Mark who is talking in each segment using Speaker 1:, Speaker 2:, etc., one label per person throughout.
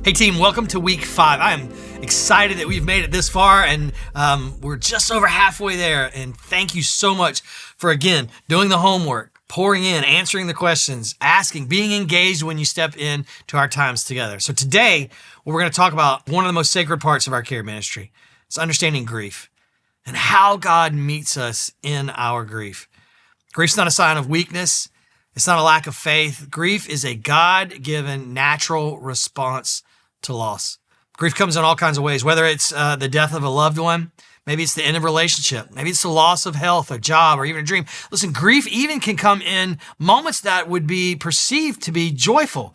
Speaker 1: Hey team, welcome to week 5. I am excited that we've made it this far and we're just over halfway there. And thank you so much for, again, doing the homework, pouring in, answering the questions, asking, being engaged when you step in to our times together. So today, what we're going to talk about, one of the most sacred parts of our care ministry, is understanding grief and how God meets us in our grief. Grief's not a sign of weakness. It's not a lack of faith. Grief is a God-given natural response to loss. Grief comes in all kinds of ways, whether it's the death of a loved one, maybe it's the end of a relationship, maybe it's the loss of health, a job, or even a dream. Listen, grief even can come in moments that would be perceived to be joyful.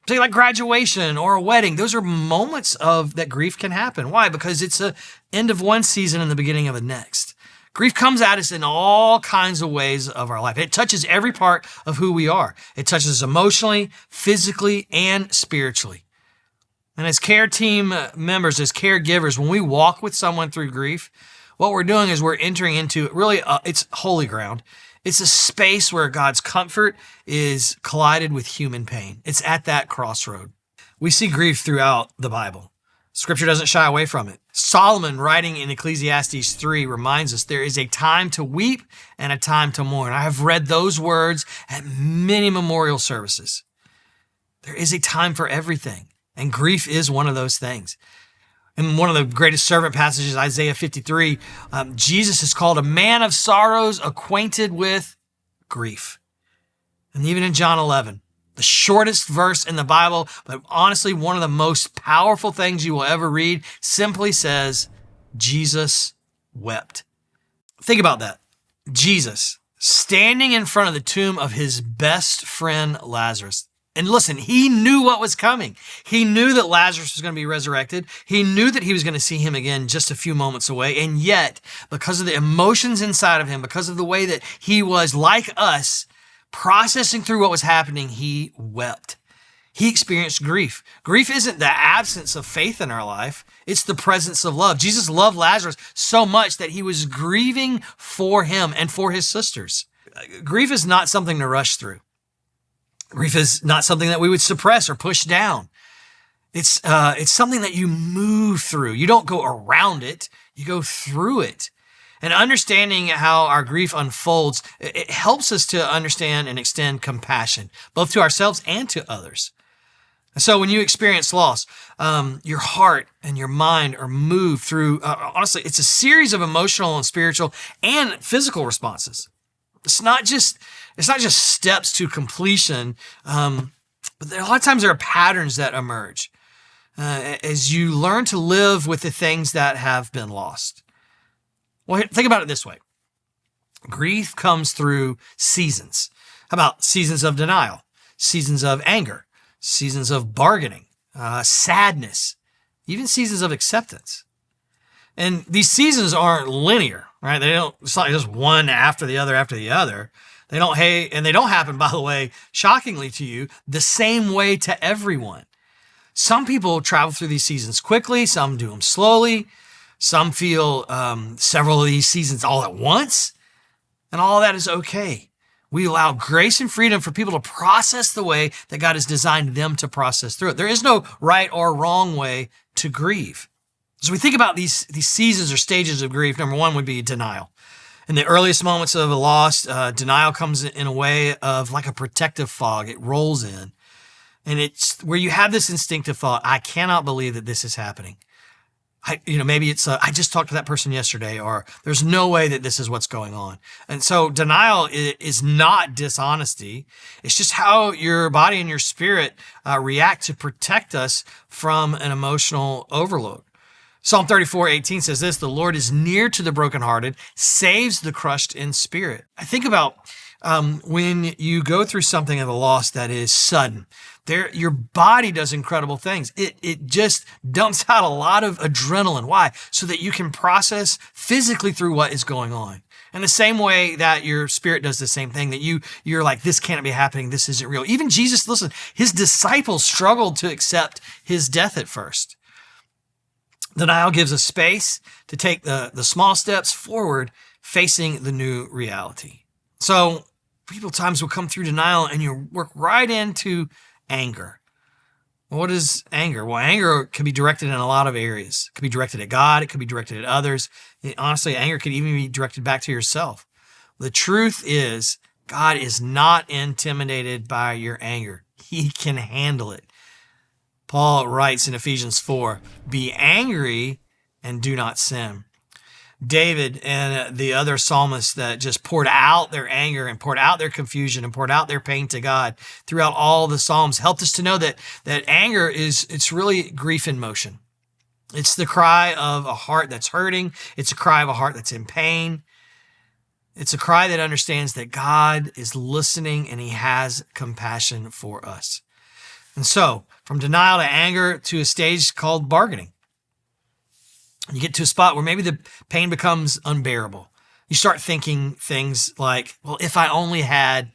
Speaker 1: Say like graduation or a wedding. Those are moments of that grief can happen. Why? Because it's the end of one season and the beginning of the next. Grief comes at us in all kinds of ways of our life. It touches every part of who we are. It touches us emotionally, physically, and spiritually. And as care team members, as caregivers, when we walk with someone through grief, what we're doing is we're entering into really, it's holy ground. It's a space where God's comfort is collided with human pain. It's at that crossroad. We see grief throughout the Bible. Scripture doesn't shy away from it. Solomon, writing in Ecclesiastes 3, reminds us there is a time to weep and a time to mourn. I have read those words at many memorial services. There is a time for everything, and grief is one of those things. In one of the greatest servant passages, Isaiah 53, Jesus is called a man of sorrows, acquainted with grief. And even in John 11, the shortest verse in the Bible, but honestly, one of the most powerful things you will ever read, simply says, Jesus wept. Think about that. Jesus standing in front of the tomb of his best friend, Lazarus. And listen, he knew what was coming. He knew that Lazarus was going to be resurrected. He knew that he was going to see him again just a few moments away. And yet, because of the emotions inside of him, because of the way that he was like us, processing through what was happening, he wept. He experienced grief. Grief isn't the absence of faith in our life. It's the presence of love. Jesus loved Lazarus so much that he was grieving for him and for his sisters. Grief is not something to rush through. Grief is not something that we would suppress or push down. It's something that you move through. You don't go around it. You go through it. And understanding how our grief unfolds, it helps us to understand and extend compassion, both to ourselves and to others. And so when you experience loss, your heart and your mind are moved through, honestly, it's a series of emotional and spiritual and physical responses. It's not just steps to completion, but a lot of times there are patterns that emerge as you learn to live with the things that have been lost. Well, think about it this way. Grief comes through seasons. How about seasons of denial, seasons of anger, seasons of bargaining, sadness, even seasons of acceptance. And these seasons aren't linear, right? It's not just one after the other. They don't happen, by the way, shockingly to you, the same way to everyone. Some people travel through these seasons quickly. Some do them slowly. Some feel several of these seasons all at once, and all of that is okay. We allow grace and freedom for people to process the way that God has designed them to process through it. There is no right or wrong way to grieve. As we think about these seasons or stages of grief, number one would be denial. In the earliest moments of a loss, denial comes in a way of like a protective fog. It rolls in, and it's where you have this instinctive thought, I cannot believe that this is happening. Maybe it's, I just talked to that person yesterday, or there's no way that this is what's going on. And so denial is not dishonesty. It's just how your body and your spirit react to protect us from an emotional overload. Psalm 34:18 says this, the Lord is near to the brokenhearted, saves the crushed in spirit. I think about when you go through something of a loss that is sudden. Your body does incredible things. It just dumps out a lot of adrenaline. Why? So that you can process physically through what is going on. In the same way that your spirit does the same thing, that you're like, this can't be happening. This isn't real. Even Jesus, listen, his disciples struggled to accept his death at first. Denial gives us space to take the small steps forward facing the new reality. So people times will come through denial and you work right into anger. What is anger? Well, anger can be directed in a lot of areas. It could be directed at God. It could be directed at others. Honestly, anger could even be directed back to yourself. The truth is, God is not intimidated by your anger. He can handle it. Paul writes in Ephesians 4, be angry and do not sin. David and the other psalmists that just poured out their anger and poured out their confusion and poured out their pain to God throughout all the Psalms helped us to know that anger it's really grief in motion. It's the cry of a heart that's hurting. It's a cry of a heart that's in pain. It's a cry that understands that God is listening and he has compassion for us. And so, from denial to anger to a stage called bargaining. You get to a spot where maybe the pain becomes unbearable. You start thinking things like, well, if I only had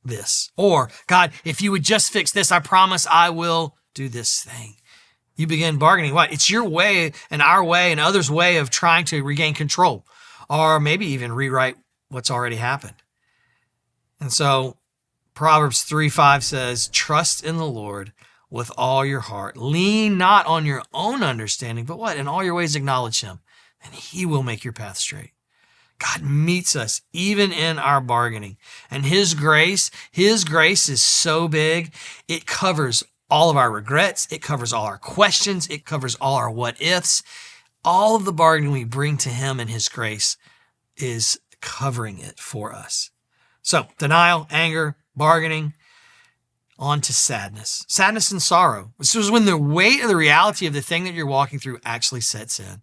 Speaker 1: this. Or, God, if you would just fix this, I promise I will do this thing. You begin bargaining. What? It's your way and our way and others' way of trying to regain control. Or maybe even rewrite what's already happened. And so, Proverbs 3:5 says, trust in the Lord with all your heart. Lean not on your own understanding, but what? In all your ways acknowledge him, and he will make your path straight. God meets us even in our bargaining. And his grace is so big, it covers all of our regrets. It covers all our questions. It covers all our what ifs. All of the bargaining we bring to him in his grace is covering it for us. So denial, anger, bargaining, on to sadness. Sadness and sorrow. This is when the weight of the reality of the thing that you're walking through actually sets in.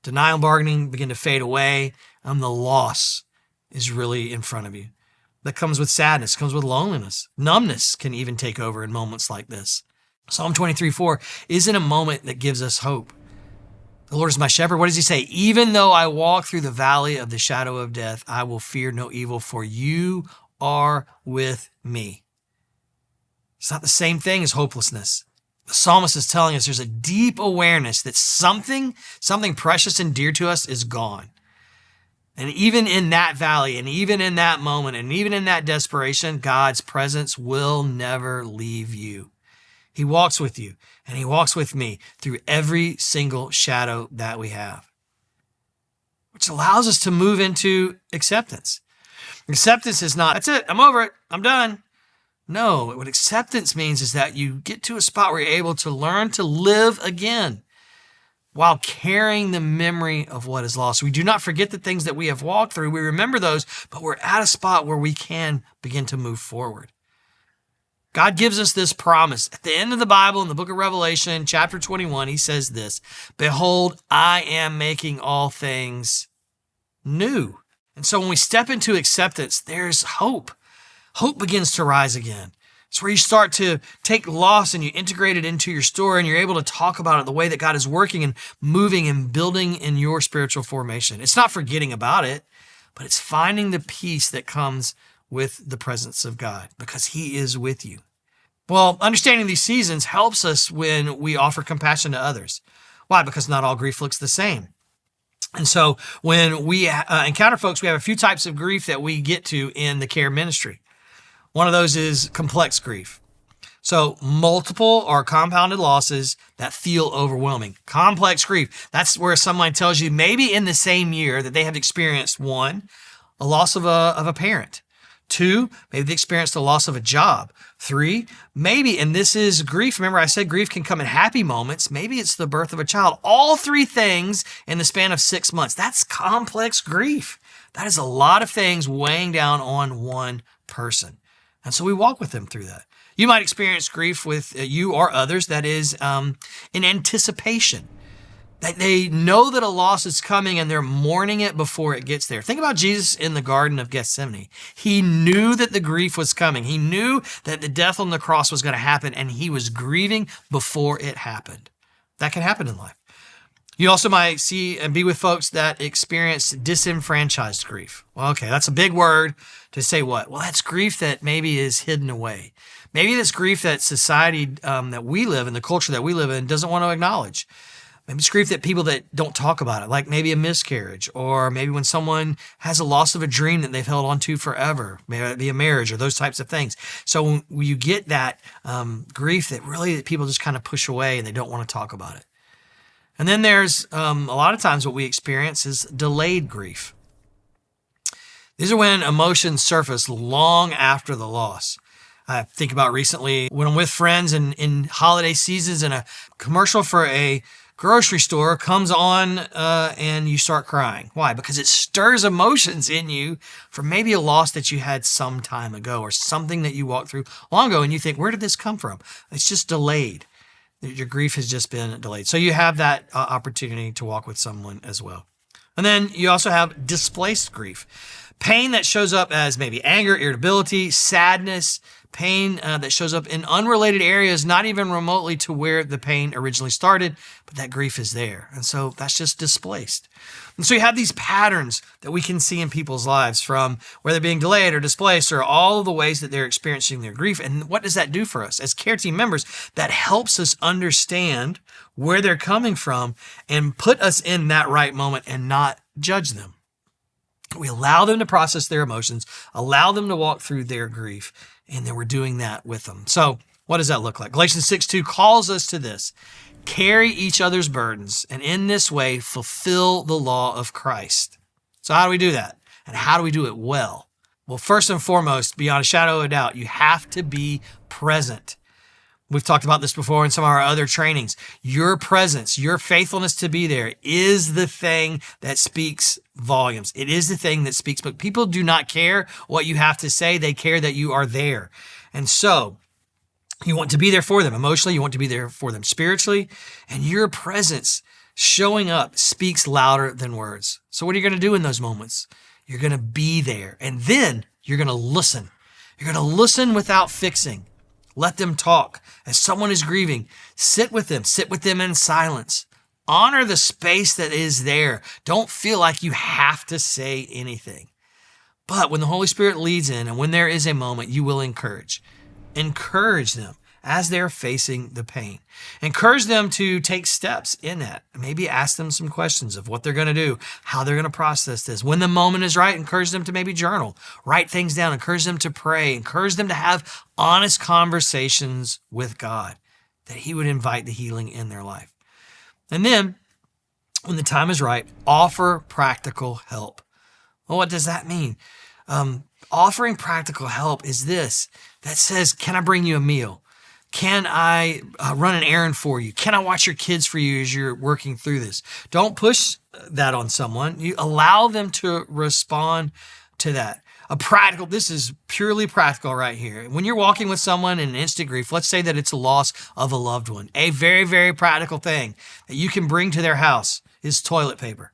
Speaker 1: Denial and bargaining begin to fade away, and the loss is really in front of you. That comes with sadness, comes with loneliness. Numbness can even take over in moments like this. Psalm 23:4 isn't a moment that gives us hope. The Lord is my shepherd. What does he say? Even though I walk through the valley of the shadow of death, I will fear no evil, for you are with me. It's not the same thing as hopelessness. The psalmist is telling us there's a deep awareness that something precious and dear to us is gone. And even in that valley, and even in that moment, and even in that desperation, God's presence will never leave you. He walks with you, and he walks with me through every single shadow that we have, which allows us to move into acceptance. Acceptance is not, that's it, I'm over it, I'm done. No, what acceptance means is that you get to a spot where you're able to learn to live again while carrying the memory of what is lost. We do not forget the things that we have walked through. We remember those, but we're at a spot where we can begin to move forward. God gives us this promise. At the end of the Bible, in the book of Revelation, chapter 21, he says this, behold, I am making all things new. And so when we step into acceptance, there's hope. Hope begins to rise again. It's where you start to take loss and you integrate it into your story and you're able to talk about it the way that God is working and moving and building in your spiritual formation. It's not forgetting about it, but it's finding the peace that comes with the presence of God because he is with you. Well, understanding these seasons helps us when we offer compassion to others. Why? Because not all grief looks the same. And so when we encounter folks, we have a few types of grief that we get to in the care ministry. One of those is complex grief. So multiple or compounded losses that feel overwhelming. Complex grief, that's where someone tells you maybe in the same year that they have experienced one, a loss of a parent. Two, maybe they experienced the loss of a job. Three, maybe, and this is grief. Remember I said grief can come in happy moments. Maybe it's the birth of a child. All three things in the span of 6 months. That's complex grief. That is a lot of things weighing down on one person. And so we walk with them through that. You might experience grief with you or others that is in anticipation. That they know that a loss is coming and they're mourning it before it gets there. Think about Jesus in the Garden of Gethsemane. He knew that the grief was coming. He knew that the death on the cross was going to happen and he was grieving before it happened. That can happen in life. You also might see and be with folks that experience disenfranchised grief. Well, okay, that's a big word to say what? Well, that's grief that maybe is hidden away. Maybe this grief that society that we live in, the culture that we live in, doesn't want to acknowledge. Maybe it's grief that people that don't talk about it, like maybe a miscarriage, or maybe when someone has a loss of a dream that they've held on to forever, maybe it be a marriage or those types of things. So when you get that grief that really people just kind of push away and they don't want to talk about it. And then there's a lot of times what we experience is delayed grief. These are when emotions surface long after the loss. I think about recently when I'm with friends and in holiday seasons and a commercial for a grocery store comes on and you start crying. Why? Because it stirs emotions in you from maybe a loss that you had some time ago or something that you walked through long ago and you think, where did this come from? It's just delayed. Your grief has just been delayed. So you have that opportunity to walk with someone as well. And then you also have displaced grief. Pain that shows up as maybe anger, irritability, sadness, pain that shows up in unrelated areas, not even remotely to where the pain originally started, but that grief is there. And so that's just displaced. And so you have these patterns that we can see in people's lives from where they're being delayed or displaced or all of the ways that they're experiencing their grief. And what does that do for us? As care team members, that helps us understand where they're coming from and put us in that right moment and not judge them. We allow them to process their emotions, allow them to walk through their grief, and then we're doing that with them. So what does that look like? Galatians 6:2 calls us to this. Carry each other's burdens, and in this way, fulfill the law of Christ. So how do we do that? And how do we do it well? Well, first and foremost, beyond a shadow of a doubt, you have to be present. We've talked about this before in some of our other trainings. Your presence, your faithfulness to be there is the thing that speaks volumes. It is the thing that speaks, but people do not care what you have to say. They care that you are there. And so you want to be there for them emotionally. You want to be there for them spiritually. And your presence showing up speaks louder than words. So what are you going to do in those moments? You're going to be there. And then you're going to listen. You're going to listen without fixing. Let them talk. As someone is grieving, sit with them in silence. Honor the space that is there. Don't feel like you have to say anything. But when the Holy Spirit leads in and when there is a moment, you will encourage. Encourage them as they're facing the pain. Encourage them to take steps in that. Maybe ask them some questions of what they're going to do, how they're going to process this. When the moment is right, encourage them to maybe journal, write things down, encourage them to pray, encourage them to have honest conversations with God, that He would invite the healing in their life. And then, when the time is right, offer practical help. Well, what does that mean? Offering practical help is this, that says, can I bring you a meal? Can I run an errand for you? Can I watch your kids for you as you're working through this? Don't push that on someone. You allow them to respond to that. This is purely practical right here. When you're walking with someone in instant grief, let's say that it's a loss of a loved one. A very, very practical thing that you can bring to their house is toilet paper.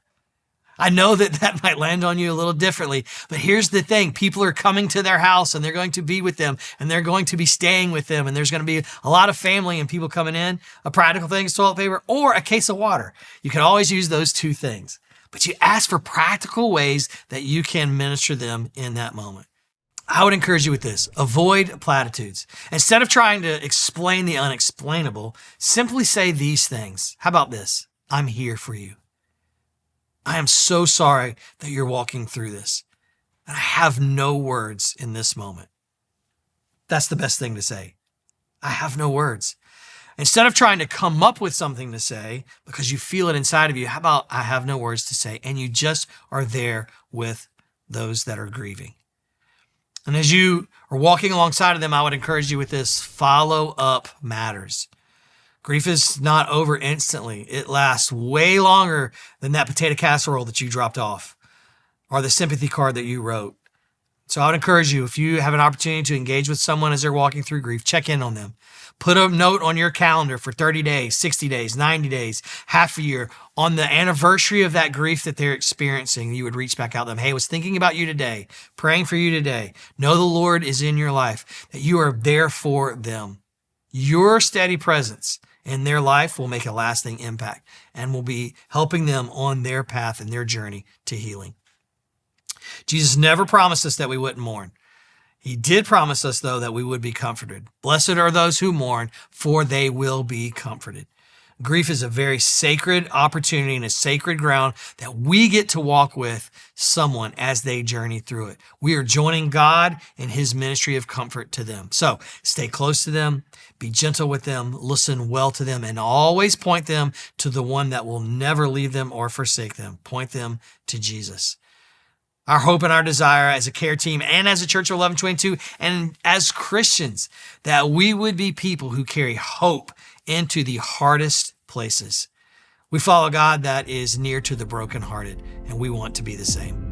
Speaker 1: I know that might land on you a little differently, but here's the thing. People are coming to their house and they're going to be with them and they're going to be staying with them. And there's going to be a lot of family and people coming in. A practical thing is toilet paper or a case of water. You can always use those two things, but you ask for practical ways that you can minister them in that moment. I would encourage you with this. Avoid platitudes. Instead of trying to explain the unexplainable, simply say these things. How about this? I'm here for you. I am so sorry that you're walking through this. And I have no words in this moment. That's the best thing to say. I have no words. Instead of trying to come up with something to say because you feel it inside of you, how about I have no words to say? And you just are there with those that are grieving. And as you are walking alongside of them, I would encourage you with this. Follow up matters. Grief is not over instantly. It lasts way longer than that potato casserole that you dropped off or the sympathy card that you wrote. So I would encourage you, if you have an opportunity to engage with someone as they're walking through grief, check in on them. Put a note on your calendar for 30 days, 60 days, 90 days, half a year. On the anniversary of that grief that they're experiencing, you would reach back out to them. Hey, I was thinking about you today, praying for you today. Know the Lord is in your life, that you are there for them. Your steady presence in their life will make a lasting impact and will be helping them on their path and their journey to healing. Jesus never promised us that we wouldn't mourn. He did promise us, though, that we would be comforted. Blessed are those who mourn, for they will be comforted. Grief is a very sacred opportunity and a sacred ground that we get to walk with someone as they journey through it. We are joining God in his ministry of comfort to them. So stay close to them, be gentle with them, listen well to them, and always point them to the one that will never leave them or forsake them. Point them to Jesus. Our hope and our desire as a care team and as a church of 1122 and as Christians, that we would be people who carry hope into the hardest places. We follow God that is near to the brokenhearted, and we want to be the same.